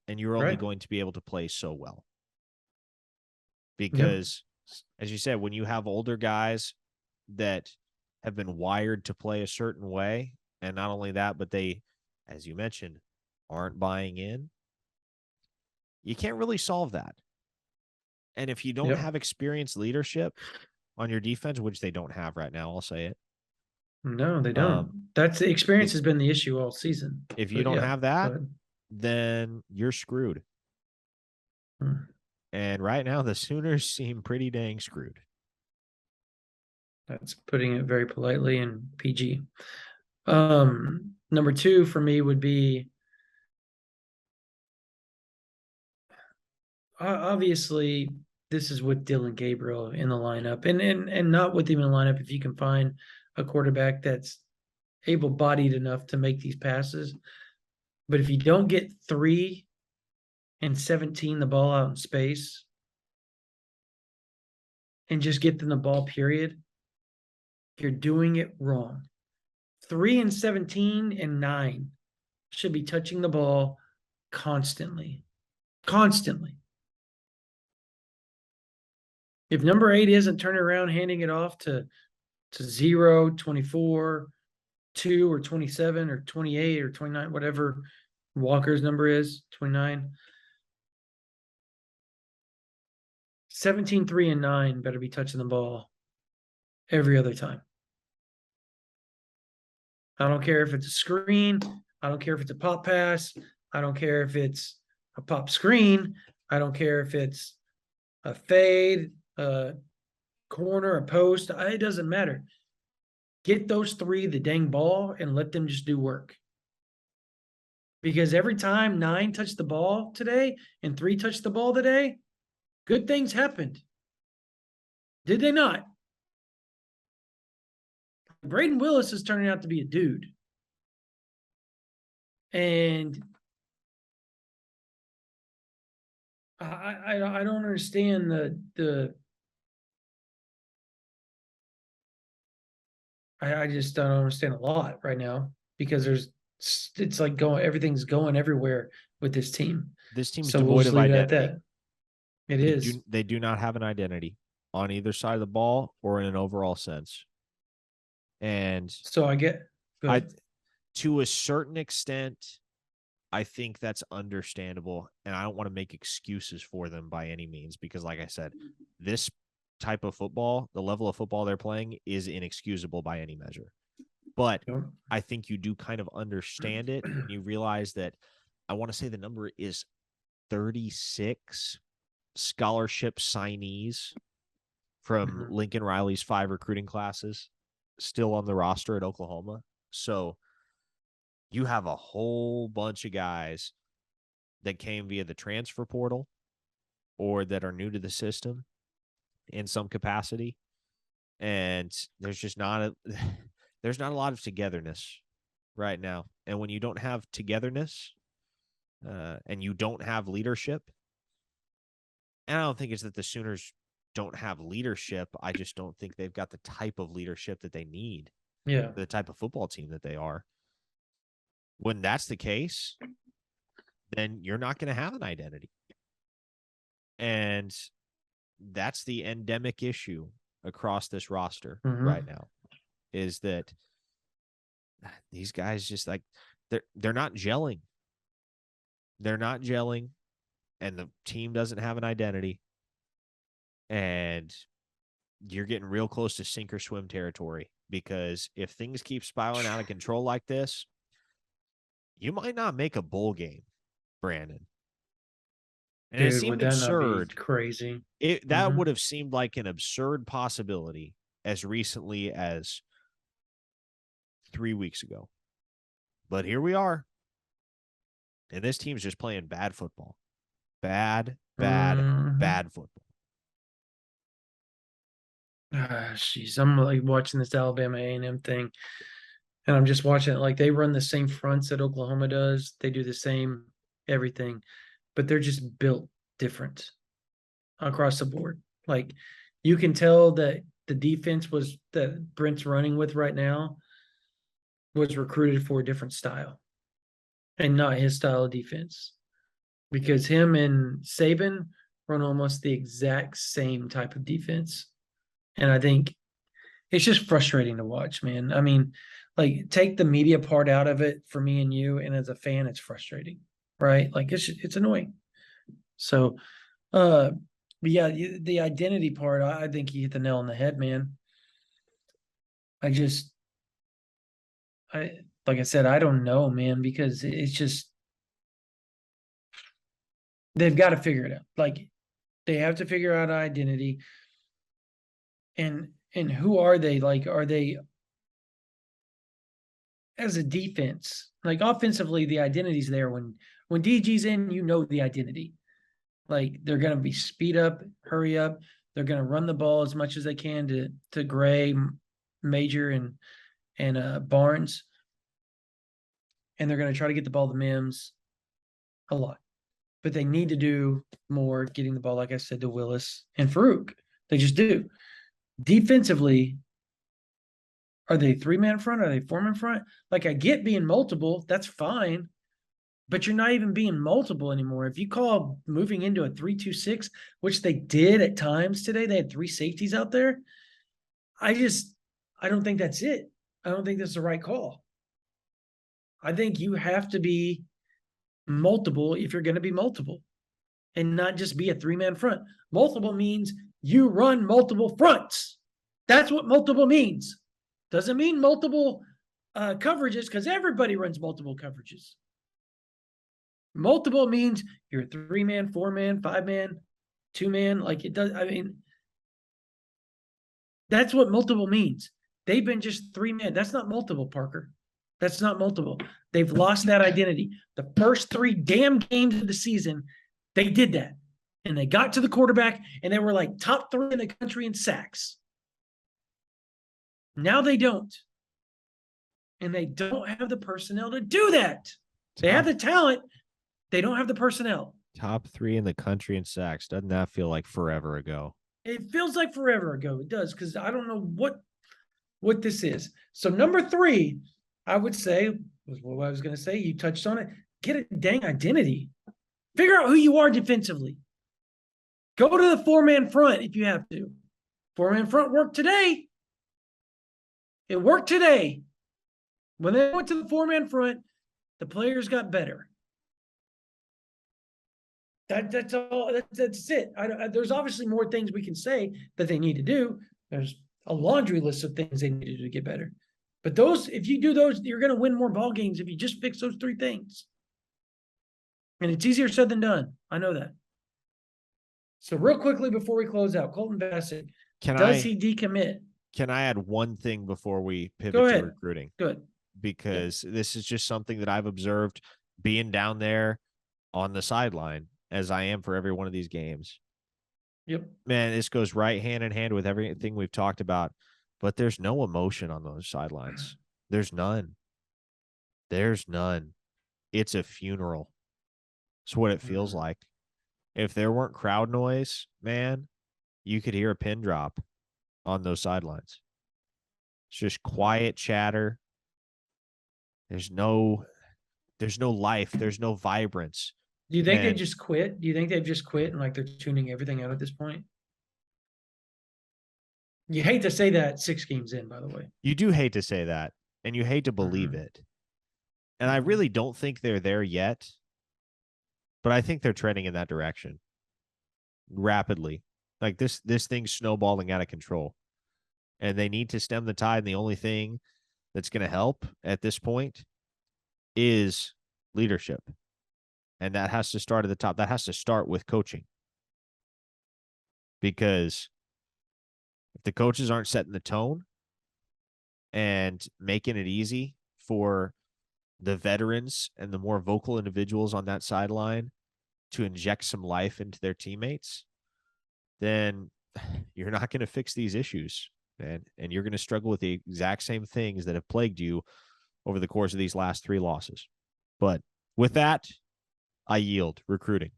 And you're only Right. going to be able to play so well. Yep. Because, as you said, when you have older guys that have been wired to play a certain way, and not only that, but they, as you mentioned, aren't buying in, you can't really solve that. And if you don't Yep. have experienced leadership on your defense, which they don't have right now, I'll say it. No, they Um, don't. That's the experience if has been the issue all season. if you But don't yeah, have go that, ahead. then you're screwed. Hmm. And right now, the Sooners seem pretty dang screwed. That's putting it very politely and PG. Number two for me would be obviously this is with Dylan Gabriel in the lineup, and not with him in the lineup if you can find a quarterback that's able-bodied enough to make these passes. But if you don't get 3 and 17 the ball out in space and just get them the ball, period, you're doing it wrong. 3 and 17 and 9 should be touching the ball constantly. Constantly. If number 8 isn't turning around, handing it off to 0, 24, 2, or 27, or 28, or 29, whatever Walker's number is, 29. 17, 3, and 9 better be touching the ball every other time. I don't care if it's a screen. I don't care if it's a pop pass. I don't care if it's a pop screen. I don't care if it's a fade, a corner, a post. It doesn't matter. Get those 3 the dang ball and let them just do work. Because every time 9 touched the ball today and 3 touched the ball today, good things happened. Did they not? Braden Willis is turning out to be a dude. And I don't understand the I just don't understand a lot right now because it's like everything's going everywhere with this team. This team's So we'll devoid just of leave it at identity. that. It is. They do not have an identity on either side of the ball or in an overall sense. And So I get I, good. to a certain extent, I think that's understandable. And I don't want to make excuses for them by any means, because like I said, this type of football, the level of football they're playing, is inexcusable by any measure. But I think you do kind of understand it when you realize that, I want to say the number is 36 scholarship signees from Lincoln Riley's 5 recruiting classes still on the roster at Oklahoma. So you have a whole bunch of guys that came via the transfer portal or that are new to the system in some capacity. And there's just not there's not a lot of togetherness right now. And when you don't have togetherness and you don't have leadership, and I don't think it's that the Sooners don't have leadership. I just don't think they've got the type of leadership that they need. Yeah. For the type of football team that they are. When that's the case, then you're not going to have an identity. And that's the endemic issue across this roster right now, is that these guys just like they're not gelling. They're not gelling, and the team doesn't have an identity. And you're getting real close to sink or swim territory, because if things keep spiraling out of control like this, you might not make a bowl game, Brandon. And it Dude, would seemed that not be absurd. crazy? That would have seemed like an absurd possibility as recently as 3 weeks ago. But here we are. And this team's just playing bad football. Bad, bad, Mhm. bad football. Jeez, I'm like watching this Alabama A&M thing, and I'm just watching it. Like they run the same fronts that Oklahoma does. They do the same everything, but they're just built different across the board. Like you can tell that the defense was that Brent's running with right now was recruited for a different style and not his style of defense. Because him and Saban run almost the exact same type of defense. And I think it's just frustrating to watch, man. I mean, like take the media part out of it for me and you, and as a fan, it's frustrating, right? Like it's annoying. So, but yeah, the identity part, I think you hit the nail on the head, man. I just, I like I said, I don't know, man, because it's just they've got to figure it out. Like they have to figure out identity, and who are they? Like, are they as a defense? Like offensively, the identity's there. When DG's in, you know the identity. Like they're going to be speed up, hurry up. They're going to run the ball as much as they can to Gray, Major, and Barnes, and they're going to try to get the ball to Mims a lot. But they need to do more getting the ball, like I said, to Willis and Farouk. They just do. Defensively, are they 3-man front? Are they 4-man front? Like I get being multiple, that's fine, but you're not even being multiple anymore. If you call moving into a 3-2-6, which they did at times today, they had 3 safeties out there. I don't think that's it. I don't think that's the right call. I think you have to be multiple if you're going to be multiple and not just be a 3-man front. Multiple means you run multiple fronts. That's what multiple means. Doesn't mean multiple coverages because everybody runs multiple coverages. Multiple means you're 3-man, 4-man, 5-man, 2-man. Like it does. I mean, that's what multiple means. They've been just 3-man. That's not multiple, Parker. That's not multiple. They've lost that identity. The first 3 damn games of the season, they did that. And they got to the quarterback and they were like top 3 in the country in sacks. Now they don't. And they don't have the personnel to do that. They have the talent. They don't have the personnel. Top 3 in the country in sacks. Doesn't that feel like forever ago? It feels like forever ago. It does, because I don't know what this is. So number 3, I would say, was what I was going to say. You touched on it. Get a dang identity. Figure out who you are defensively. Go to the 4-man front if you have to. 4-man front worked today. It worked today. When they went to the 4-man front, the players got better. That's all. That's it. There's obviously more things we can say that they need to do. There's a laundry list of things they need to do to get better. But those, if you do those, you're going to win more ball games if you just fix those 3 things. And it's easier said than done. I know that. So real quickly before we close out, Colton Bassett, does he decommit? Can I add one thing before we pivot Go to ahead. recruiting? Good. Because this is just something that I've observed being down there on the sideline, as I am for every one of these games. Yep. Man, this goes right hand in hand with everything we've talked about, but there's no emotion on those sidelines. There's none. There's none. It's a funeral. It's what it feels like. If there weren't crowd noise, man, you could hear a pin drop on those sidelines. It's just quiet chatter. There's no life. There's no vibrance. Do you think they just quit? Do you think they've just quit and like they're tuning everything out at this point? You hate to say that 6 games in, by the way. You do hate to say that, and you hate to believe it. And I really don't think they're there yet, but I think they're trending in that direction rapidly. Like this thing's snowballing out of control, and they need to stem the tide. And the only thing that's going to help at this point is leadership. And that has to start at the top. That has to start with coaching. Because if the coaches aren't setting the tone and making it easy for the veterans and the more vocal individuals on that sideline to inject some life into their teammates, then you're not going to fix these issues, man. And you're going to struggle with the exact same things that have plagued you over the course of these last 3 losses. But with that, I yield recruiting.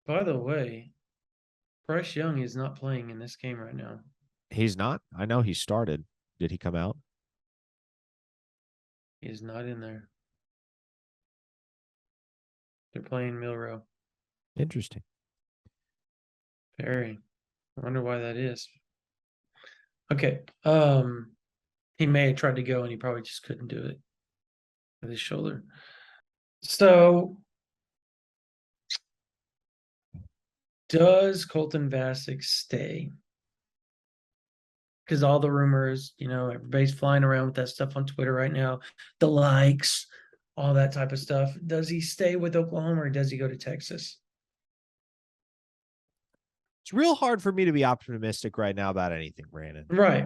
By the way, Bryce Young is not playing in this game right now. He's not. I know he started. Did he come out? He is not in there. They're playing Milrow. Interesting. Very. I wonder why that is. Okay. He may have tried to go and he probably just couldn't do it with his shoulder. So does Colton Vasek stay? Because all the rumors, everybody's flying around with that stuff on Twitter right now, the likes, all that type of stuff. Does he stay with Oklahoma or does he go to Texas? It's real hard for me to be optimistic right now about anything, Brandon. Right.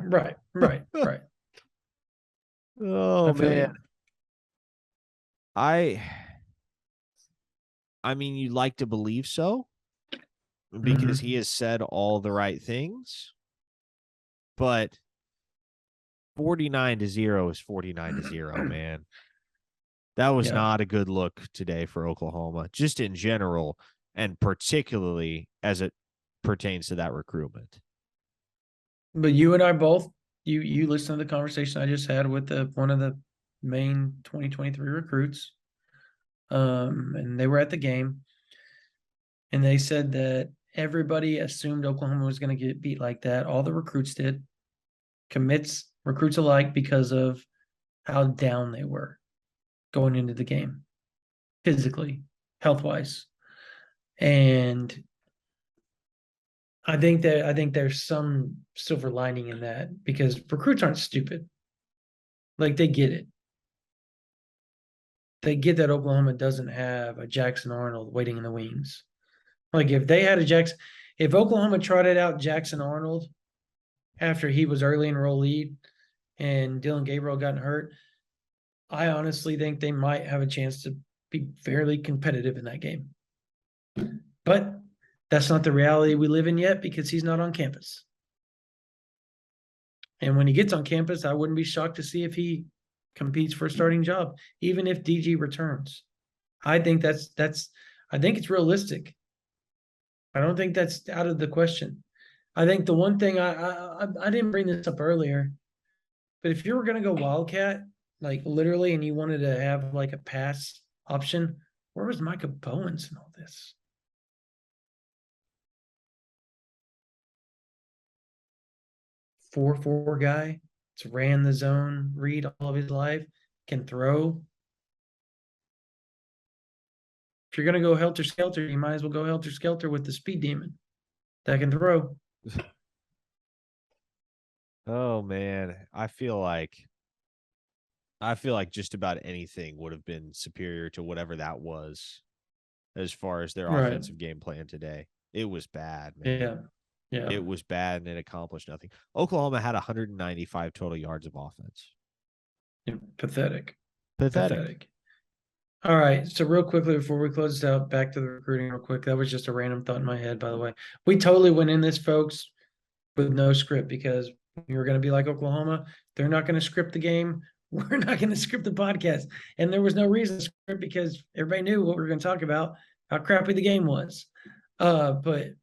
Oh, man. You. I mean, you'd like to believe so because he has said all the right things, but 49-0 is 49-0, man. That was not a good look today for Oklahoma, just in general, and particularly as it pertains to that recruitment. But you and I both, you listened to the conversation I just had with one of the main 2023 recruits. And they were at the game. And they said that everybody assumed Oklahoma was going to get beat like that. All the recruits did. Commits, recruits alike, because of how down they were going into the game, physically, health-wise. And I think there's some silver lining in that because recruits aren't stupid. Like, they get it. They get that Oklahoma doesn't have a Jackson Arnold waiting in the wings. Like, if Oklahoma trotted out Jackson Arnold after he was early enrollee and Dylan Gabriel got hurt, I honestly think they might have a chance to be fairly competitive in that game. But that's not the reality we live in yet because he's not on campus. And when he gets on campus, I wouldn't be shocked to see if he competes for a starting job, even if DG returns. I think I think it's realistic. I don't think that's out of the question. I think the one thing I didn't bring this up earlier, but if you were going to go Wildcat, like literally, and you wanted to have like a pass option, where was Micah Bowens in all this? 4-4 guy. It's ran the zone read all of his life, can throw. If you're going to go helter-skelter, you might as well go helter-skelter with the speed demon that can throw. Oh, man. I feel like just about anything would have been superior to whatever that was as far as their offensive game plan today. It was bad, man. Yeah. It was bad and it accomplished nothing. Oklahoma had 195 total yards of offense. Yeah, pathetic. All right. So real quickly before we close this out, back to the recruiting real quick. That was just a random thought in my head, by the way. We totally went in this, folks, with no script because we were going to be like Oklahoma. They're not going to script the game. We're not going to script the podcast. And there was no reason to script because everybody knew what we were going to talk about, how crappy the game was. But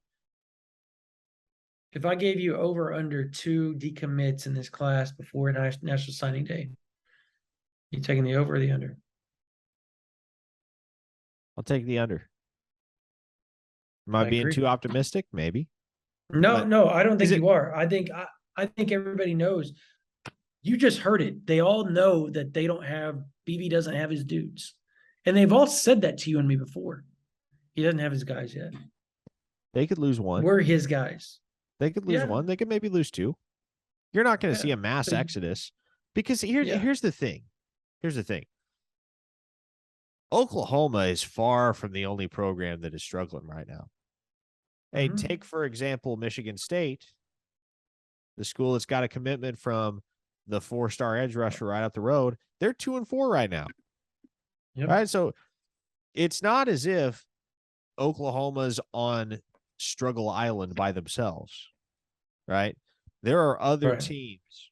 if I gave you over under 2 decommits in this class before National Signing Day, you taking the over or the under? I'll take the under. Am I being too optimistic? Maybe. No, I don't think you are. I think everybody knows. You just heard it. They all know that BB doesn't have his dudes. And they've all said that to you and me before. He doesn't have his guys yet. They could lose one. We're his guys. They could lose one. They could maybe lose 2. You're not going to see a mass exodus because here's the thing. Oklahoma is far from the only program that is struggling right now. Hey, take, for example, Michigan State, the school that's got a commitment from the 4-star edge rusher right up the road. They're 2-4 right now. Yep. Right. So it's not as if Oklahoma's on struggle island by themselves. Right. There are other Right. teams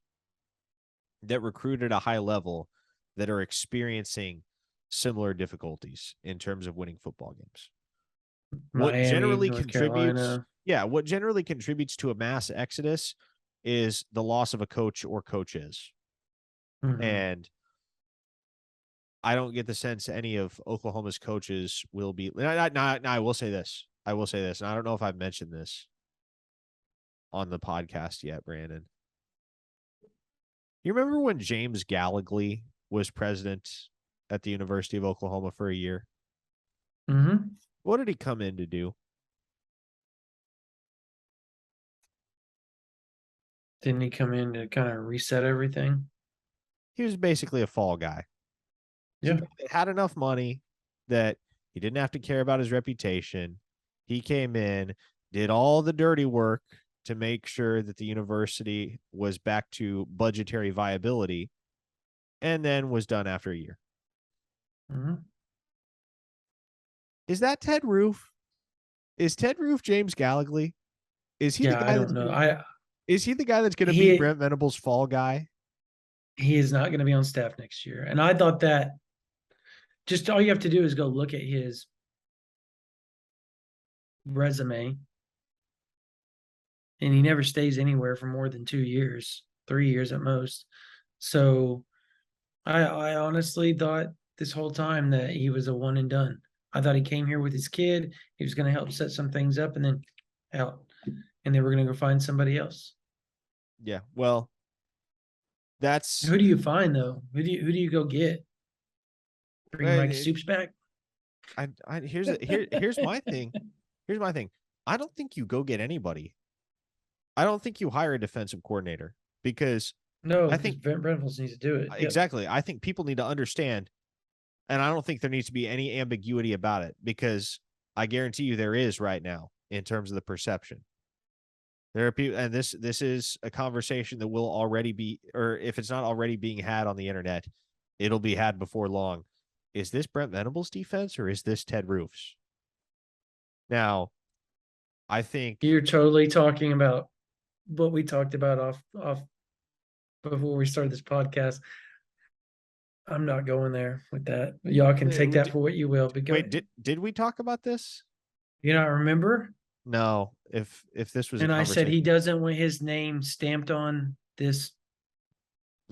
that recruit at a high level that are experiencing similar difficulties in terms of winning football games. What Miami, generally North contributes, Carolina. what generally contributes to a mass exodus is the loss of a coach or coaches. And I don't get the sense any of Oklahoma's coaches will be. I will say this. And I don't know if I've mentioned this on the podcast yet, Brandon. You remember when James Gallagly was president at the University of Oklahoma for a year? What did he come in to do? Didn't he come in to kind of reset everything? He was basically a fall guy. Yeah. He had enough money that he didn't have to care about his reputation. He came in, did all the dirty work to make sure that the university was back to budgetary viability, and then was done after a year. Is that Ted Roof? Is Ted Roof James Gallagly? Is he the guy I don't know. Is he the guy that's going to be Brent Venables' fall guy? He is not going to be on staff next year. And I thought that just all you have to do is go look at his resume. And he never stays anywhere for more than 2 years, 3 years at most. So I honestly thought this whole time that he was a one and done. I thought he came here with his kid. He was going to help set some things up and then out. And they were going to go find somebody else. Yeah, well, that's who do you find though? Who do you go get? Bring Mike Stoops back. Here's my thing. Here's my thing. I don't think you go get anybody. I don't think you hire a defensive coordinator because I think Brent Venables needs to do it. Exactly. I think people need to understand, and I don't think there needs to be any ambiguity about it because I guarantee you there is right now in terms of the perception. There are people, and this is a conversation that will already be, or if it's not already being had on the internet, it'll be had before long. Is this Brent Venables' defense or is this Ted Roof's? Now, I think you're totally talking about what we talked about off before we started this podcast. I'm not going there with that. Y'all can take that for what you will. But wait, did we talk about this? You not remember? No. If this was, and I said he doesn't want his name stamped on this.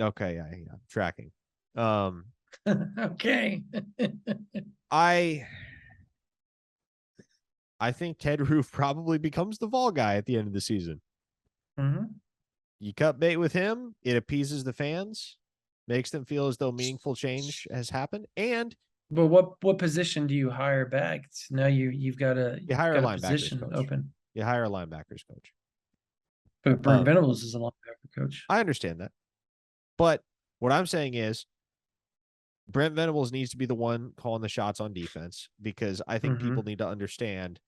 Okay, yeah, I'm tracking. Okay. I think Ted Roof probably becomes the fall guy at the end of the season. You cut bait with him, it appeases the fans, makes them feel as though meaningful change has happened. But what position do you hire back? Now you've got a linebackers coach. Open. You hire a linebackers coach. But Brent Venables is a linebacker coach. I understand that. But what I'm saying is Brent Venables needs to be the one calling the shots on defense because I think people need to understand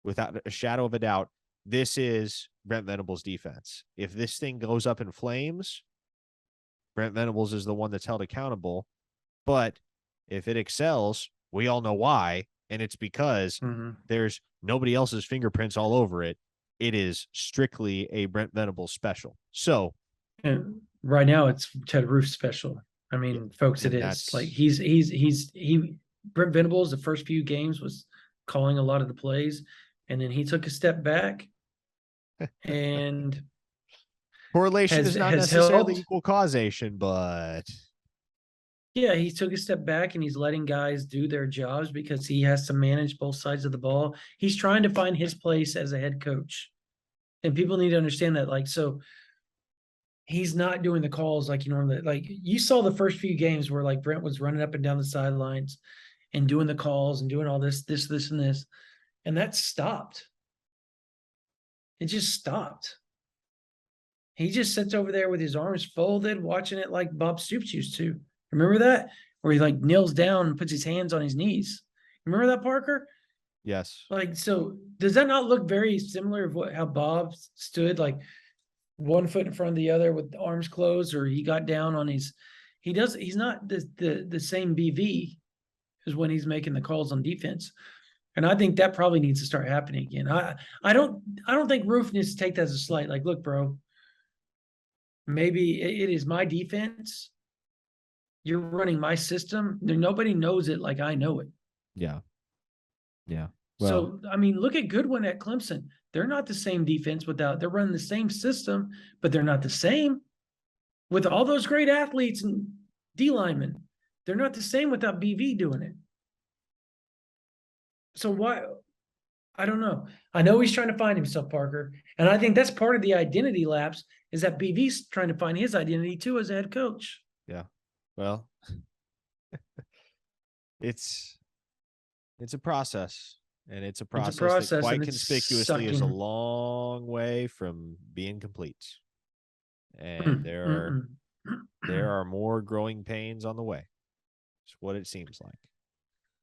without a shadow of a doubt, this is Brent Venables' defense. If this thing goes up in flames, Brent Venables is the one that's held accountable. But if it excels, we all know why. And it's because there's nobody else's fingerprints all over it. It is strictly a Brent Venables special. So and right now it's Ted Roof special. I mean, folks, it is like Brent Venables, the first few games was calling a lot of the plays, and then he took a step back and correlation is not necessarily equal causation, but yeah, he took a step back and he's letting guys do their jobs because he has to manage both sides of the ball. He's trying to find his place as a head coach. And people need to understand that. Like, so he's not doing the calls like you normally, like you saw the first few games where like Brent was running up and down the sidelines and doing the calls and doing all this, and this. And that stopped. It just stopped. He just sits over there with his arms folded, watching it like Bob Stoops used to. Remember that? Where he like kneels down and puts his hands on his knees. Remember that, Parker? Yes. Like, so does that not look very similar of how Bob stood? Like one foot in front of the other with the arms closed, or he got down on his. He's not the same BV as when he's making the calls on defense. And I think that probably needs to start happening again. I don't think Roof needs to take that as a slight. Like, look, bro, maybe it is my defense. You're running my system. Nobody knows it like I know it. Yeah. Yeah. So, I mean, look at Goodwin at Clemson. They're not the same defense they're running the same system, but they're not the same. With all those great athletes and D linemen, they're not the same without BV doing it. So why? I don't know. I know he's trying to find himself, Parker. And I think that's part of the identity lapse is that BV's trying to find his identity too as a head coach. Yeah. Well, it's a process. And it's a process that quite conspicuously is a long way from being complete. And there are more growing pains on the way. It's what it seems like.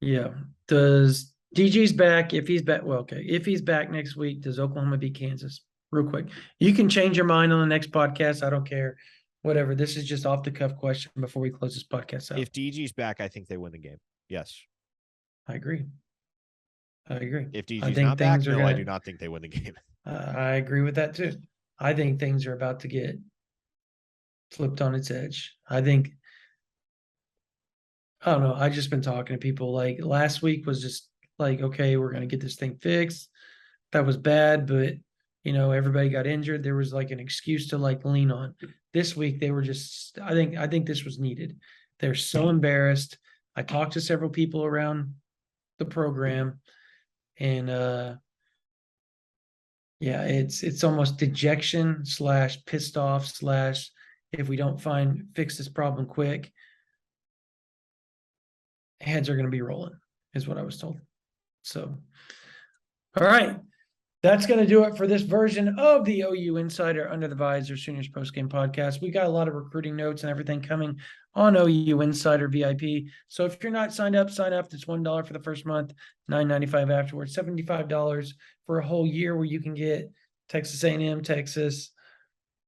Yeah. Does DG's back? If he's back, well, okay. If he's back next week, does Oklahoma beat Kansas? Real quick. You can change your mind on the next podcast. I don't care. Whatever. This is just off the cuff question before we close this podcast out. If DG's back, I think they win the game. Yes. I agree. If DG's not back, no, I do not think they win the game. I agree with that too. I think things are about to get flipped on its edge. I don't know. I've just been talking to people like last week was just like, okay, we're going to get this thing fixed. That was bad, but everybody got injured. There was like an excuse to like lean on. This week, they were just, I think this was needed. They're so embarrassed. I talked to several people around the program. And yeah, it's almost dejection / pissed off / if we don't fix this problem quick, heads are going to be rolling, is what I was told. So, all right. That's going to do it for this version of the OU Insider Under the Visor Sooners Postgame Podcast. We got a lot of recruiting notes and everything coming on OU Insider VIP. So if you're not signed up, sign up. It's $1 for the first month, $9.95 afterwards, $75 for a whole year where you can get Texas A&M, Texas,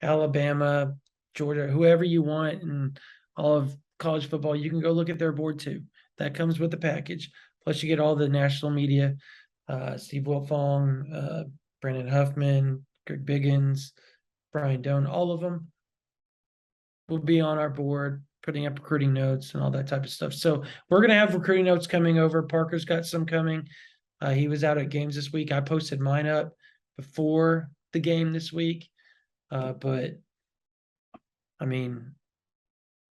Alabama, Georgia, whoever you want, and all of college football. You can go look at their board too. That comes with the package. Plus you get all the national media. Steve Wiltfong, Brandon Huffman, Greg Biggins, Brian Doan, all of them will be on our board, putting up recruiting notes and all that type of stuff. So we're going to have recruiting notes coming over. Parker's got some coming. He was out at games this week. I posted mine up before the game this week. But I mean,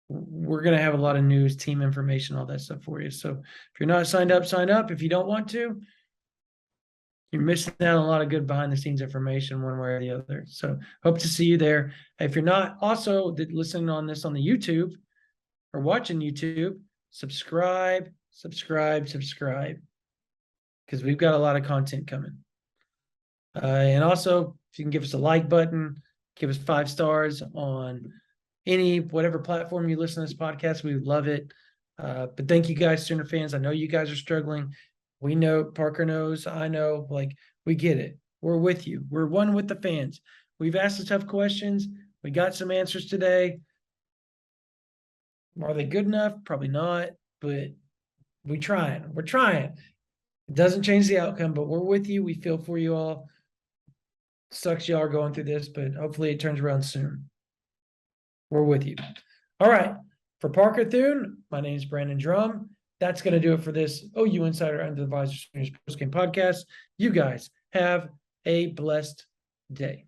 we're going to have a lot of news, team information, all that stuff for you. So if you're not signed up, sign up. If you don't want to, you're missing out on a lot of good behind the scenes information one way or the other. So hope to see you there. If you're not also listening on this on the YouTube or watching YouTube, subscribe, because we've got a lot of content coming. And also, if you can give us a like button, give us 5 stars on whatever platform you listen to this podcast, we would love it. But thank you guys, Sooner fans. I know you guys are struggling. We know, Parker knows, I know, like, we get it. We're with you. We're one with the fans. We've asked the tough questions. We got some answers today. Are they good enough? Probably not, but we're trying. It doesn't change the outcome, but we're with you. We feel for you all. Sucks y'all are going through this, but hopefully it turns around soon. We're with you. All right. For Parker Thune, my name is Brandon Drumm. That's going to do it for this OU Insider Under the Visor Postgame Podcast. You guys have a blessed day.